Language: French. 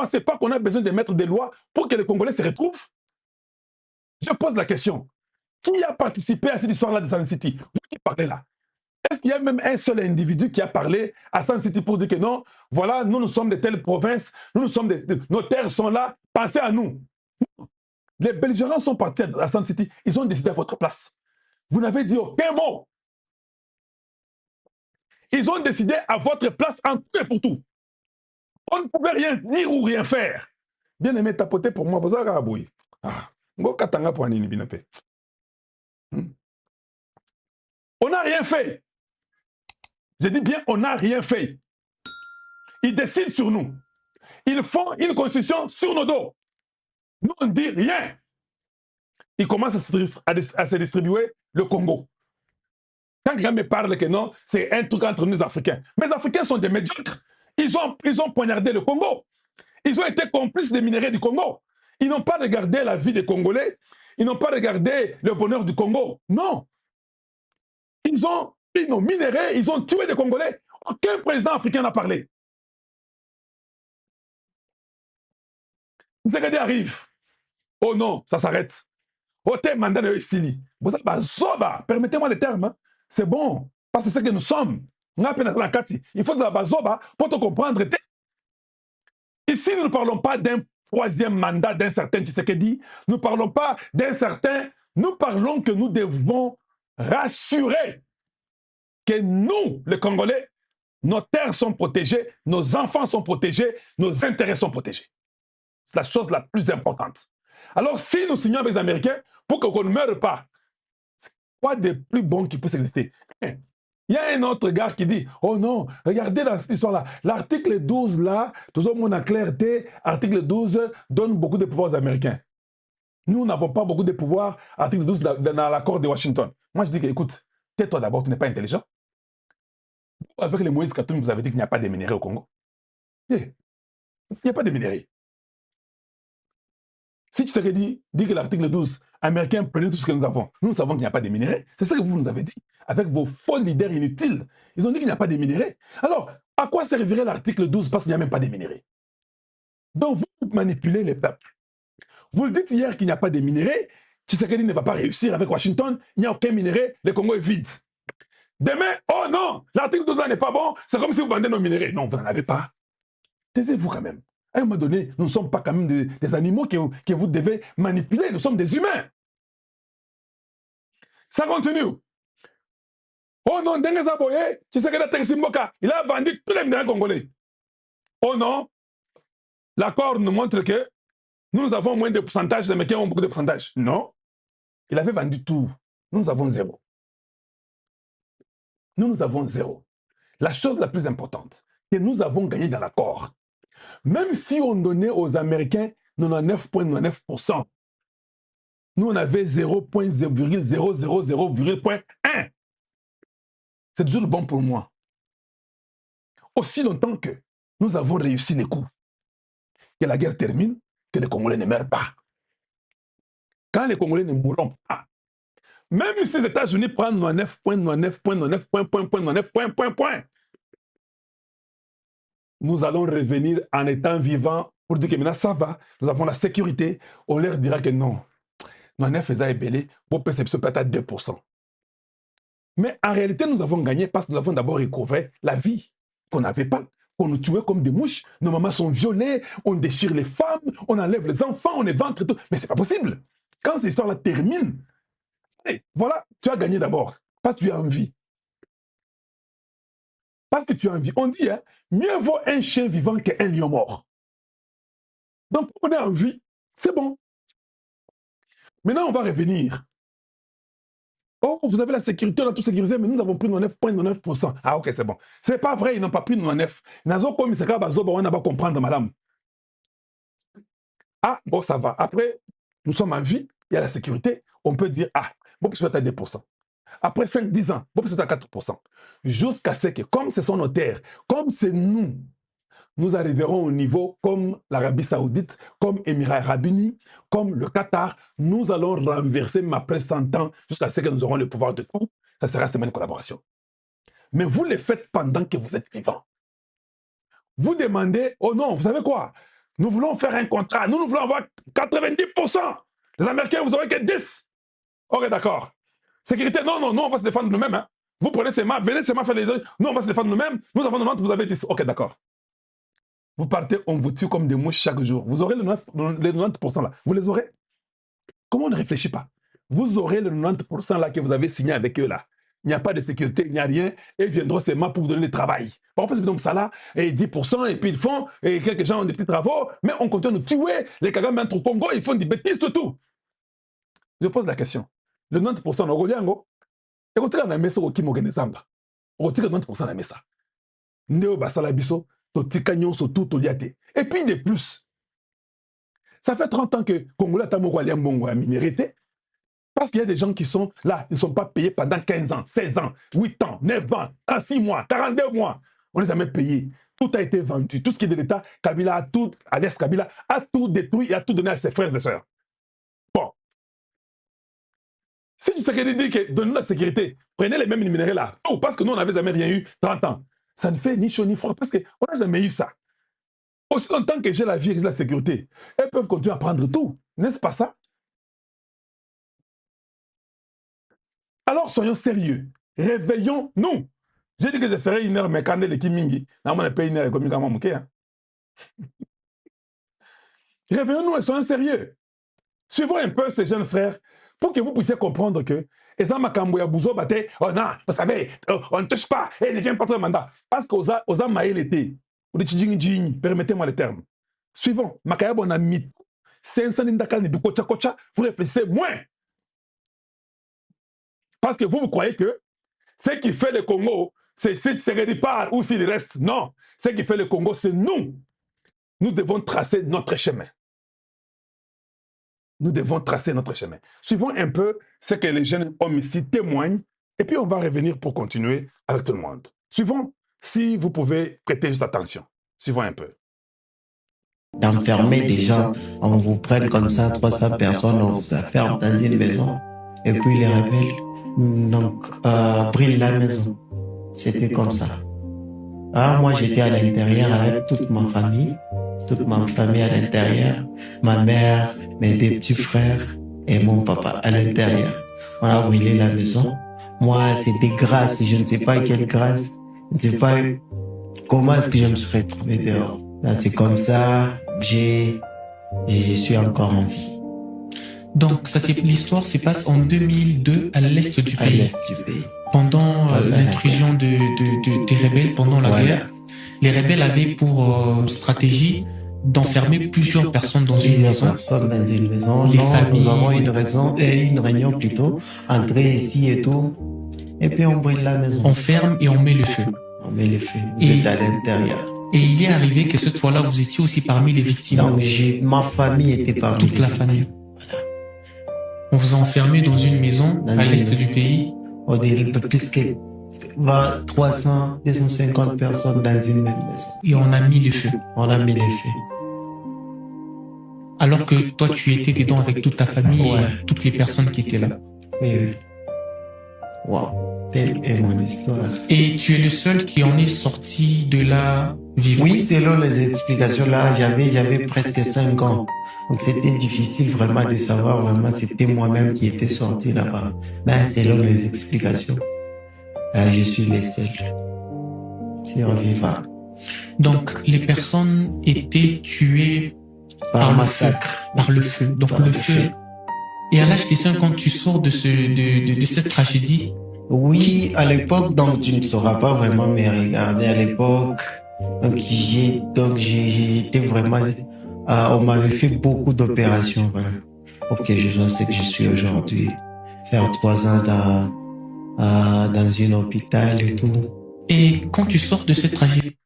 pensez pas qu'on a besoin de mettre des lois pour que les Congolais se retrouvent? Je pose la question. Qui a participé à cette histoire-là de Sun City? Vous qui parlez là. Est-ce qu'il y a même un seul individu qui a parlé à Sun City pour dire que non, voilà, nous sommes de telle province, nos terres sont là, pensez à nous. Les belligérants sont partis à Sun City, ils ont décidé à votre place. Vous n'avez dit aucun mot. Ils ont décidé à votre place en tout et pour tout. On ne pouvait rien dire ou rien faire. Bien aimé, tapoter pour moi, vous avez aboué. Ah, on n'a rien fait. Je dis bien, on n'a rien fait. Ils décident sur nous. Ils font une constitution sur nos dos. Nous, on ne dit rien. Ils commencent à se distribuer le Congo. Quand quelqu'un me parle que non, c'est un truc entre nous Africains. Mais les Africains sont des médiocres. Ils ont poignardé le Congo. Ils ont été complices des minerais du Congo. Ils n'ont pas regardé la vie des Congolais. Ils n'ont pas regardé le bonheur du Congo. Non. Ils ont pris nos minéraux, ils ont tué des Congolais. Aucun président africain n'a parlé. Tshisekedi arrive. Oh non, ça s'arrête. Ote mandat de Sili. Permettez-moi le terme. Hein. C'est bon. Parce que c'est ce que nous sommes. Il faut de la bazoba pour te comprendre. Ici, nous ne parlons pas d'un troisième mandat d'un certain Tshisekedi. Nous ne parlons pas d'un certain... Nous parlons que nous devons rassurer que nous, les Congolais, nos terres sont protégées, nos enfants sont protégés, nos intérêts sont protégés. C'est la chose la plus importante. Alors, si nous signons avec les Américains, pour qu'on ne meure pas, c'est quoi de plus bon qui puisse exister? Il y a un autre gars qui dit, oh non, regardez dans cette histoire-là, l'article 12 là, tout le monde a clarté, article 12 donne beaucoup de pouvoirs aux Américains. Nous n'avons pas beaucoup de pouvoirs, article 12 dans l'accord de Washington. Moi je dis que, écoute, tais-toi d'abord, tu n'es pas intelligent. Avec les Moïse Katumbi, vous avez dit qu'il n'y a pas de minerais au Congo. Il n'y a pas de minerais. Si tu serais dit que l'article 12, Américains, prenez tout ce que nous avons. Nous savons qu'il n'y a pas de minerais. C'est ça que vous nous avez dit. Avec vos faux leaders inutiles, ils ont dit qu'il n'y a pas de minerais. Alors, à quoi servirait l'article 12 parce qu'il n'y a même pas de minerais? Donc, vous manipulez les peuples. Vous le dites hier qu'il n'y a pas de minerais. Tshisekedi ne va pas réussir avec Washington. Il n'y a aucun minerai. Le Congo est vide. Demain, oh non, l'article 12 n'est pas bon. C'est comme si vous vendez nos minerais. Non, vous n'en avez pas. Taisez-vous quand même. À un moment donné, nous ne sommes pas quand même des animaux que vous devez manipuler. Nous sommes des humains. Ça continue. Oh non, Dengueza Boye, il a vendu tous les minerais congolais. Oh non, l'accord nous montre que nous avons moins de pourcentage, les Américains ont beaucoup de pourcentage. Non, il avait vendu tout. Nous avons zéro. Nous avons zéro. La chose la plus importante, que nous avons gagné dans l'accord, même si on donnait aux Américains 99,99%, nous on avait 0,000,1. C'est toujours bon pour moi. Aussi longtemps que nous avons réussi les coups, que la guerre termine, que les Congolais ne meurent pas. Quand les Congolais ne mourront pas, même si les États-Unis prennent 99,99,99,99, nous allons revenir en étant vivants pour dire que maintenant ça va, nous avons la sécurité. On leur dira que non, nous avons belé, vos perceptions peut être à 2%. Mais en réalité, nous avons gagné parce que nous avons d'abord recouvré la vie qu'on n'avait pas, qu'on nous tuait comme des mouches. Nos mamans sont violées, on déchire les femmes, on enlève les enfants, on les ventre et tout. Mais c'est pas possible. Quand cette histoire-là termine, hey, voilà, tu as gagné d'abord parce que tu as envie. Parce que tu as envie. On dit, hein, mieux vaut un chien vivant qu'un lion mort. Donc, on a envie, c'est bon. Maintenant, on va revenir. Oh, vous avez la sécurité, on a tout sécurisé, mais nous avons pris 9,9%. Ah, ok, c'est bon. C'est pas vrai, ils n'ont pas pris 9. Nazo comme c'est comme on n'a pas comprendre, madame. Ah, bon, ça va. Après, nous sommes en vie, il y a la sécurité, on peut dire, ah, bon, peut-être à 2%. Après 5-10 ans, bon, peut-être à 4%. Jusqu'à ce que, comme ce sont nos terres, comme c'est nous, nous arriverons au niveau comme l'Arabie Saoudite, comme Émirats Arabes Unis, comme le Qatar. Nous allons renverser après 100 ans jusqu'à ce que nous aurons le pouvoir de tout. Ça sera seulement une collaboration. Mais vous le faites pendant que vous êtes vivant. Vous demandez, oh non, vous savez quoi? Nous voulons faire un contrat. Nous voulons avoir 90%. Les Américains, vous n'aurez que 10. Ok, d'accord. Sécurité, non, non, nous, on va se défendre nous-mêmes. Hein. Vous prenez ces mains, venez ces mains faire les deux. Nous, on va se défendre nous-mêmes. Nous avons 90, vous avez 10. Ok, d'accord. Vous partez, on vous tue comme des mouches chaque jour. Vous aurez les 90% là. Vous les aurez. Comment on ne réfléchit pas? Vous aurez le 90% là que vous avez signé avec eux là. Il n'y a pas de sécurité, il n'y a rien. Et ils viendront seulement pour vous donner le travail. Par exemple, donc ça là, et 10%, et puis ils font, et quelques gens ont des petits travaux, mais on continue de tuer. Les Kagame entrent au Congo, ils font des bêtises, tout. Je pose la question. Le 90%, on revient, et on tire dans la messe au Kim Organizamba. On tire le 90% dans la messe. Ndeo basala biso, to tikanyon so tout to liate. Et puis de plus, ça fait 30 ans que Congolais Tamoko Aliambongo a minérité. Parce qu'il y a des gens qui sont là, ils ne sont pas payés pendant 15 ans, 16 ans, 8 ans, 9 ans, 6 mois, 42 mois. On ne les a jamais payés. Tout a été vendu. Tout ce qui est de l'État, Kabila a tout, alias Kabila, a tout détruit et a tout donné à ses frères et sœurs. Bon. Si tu sais que donne-nous la sécurité, prenez les mêmes minéraux là. Oh, parce que nous, on n'avait jamais rien eu 30 ans. Ça ne fait ni chaud ni froid parce qu'on n'a jamais eu ça. Aussi longtemps que j'ai la vie et la sécurité, elles peuvent continuer à prendre tout. N'est-ce pas ça? Alors soyons sérieux. Réveillons-nous. J'ai dit que je ferais une heure, mais quand les Kimingi, on a payé une heure comme hein. Réveillons-nous et soyons sérieux. Suivons un peu ces jeunes frères pour que vous puissiez comprendre que oh non, vous savez, on ne touche pas, et ne vient pas trop le mandat. Parce qu'aux maïs l'été, permettez-moi le terme. Suivons, Makayab, on a mis 500 Ndakani de Kocha, vous réfléchissez moins. Parce que vous croyez que ce qui fait le Congo, c'est si Tshisekedi part ou s'il reste. Non, ce qui fait le Congo, c'est nous. Nous devons tracer notre chemin. Nous devons tracer notre chemin. Suivons un peu ce que les jeunes hommes ici témoignent, et puis on va revenir pour continuer avec tout le monde. Suivons, si vous pouvez prêter juste attention. Suivons un peu. D'enfermer des gens, on vous prenne comme ça 300 personnes, on vous enferme dans une maison, et puis les rebelles brûlent la maison. C'était comme ça. Ah, moi j'étais à l'intérieur avec toute ma famille à l'intérieur, ma mère, mes deux petits frères et mon papa à l'intérieur. On a brûlé la maison. Moi, c'était grâce, je ne sais pas quelle grâce, je ne sais pas comment est-ce que je me suis retrouvé dehors. Là, c'est comme ça, je suis encore en vie. Donc, l'histoire se passe en 2002 à l'est du pays. Pendant l'intrusion des rebelles, pendant la guerre, les rebelles avaient pour stratégie d'enfermer plusieurs personnes dans une maison. Les familles, nous avons une réunion plutôt, entrer ici et tout, et puis on brûle la maison. On ferme et on met le feu. On met le feu, vous êtes à l'intérieur. Et il est arrivé que cette fois-là, vous étiez aussi parmi les victimes. Donc, ma famille était parmi toute la famille. On vous a enfermé dans une maison à l'est du pays. On dirait plus que 300, 250 personnes dans une même maison. Et on a mis le feu. On a mis le feu. Alors que toi, tu étais dedans avec toute ta famille et toutes les personnes qui étaient là. Oui. Wow. Telle est mon histoire. Et tu es le seul qui en est sorti de là vivant. Oui, selon les explications là, j'avais presque 5 ans. Donc c'était difficile vraiment de savoir vraiment c'était moi-même qui était sorti là-bas. Mais selon les explications, je suis le seul survivant. Donc les personnes étaient tuées par massacre. Par le feu. Donc par le feu. Et à l'âge de 5 ans, tu sors de cette tragédie. Oui, à l'époque, donc tu ne sauras pas vraiment me regarder à l'époque. Donc j'ai été vraiment... on m'avait fait beaucoup d'opérations, voilà, pour que je sois ce que je suis aujourd'hui. Faire 3 ans dans un hôpital et tout. Et quand tu sors de cette tragédie,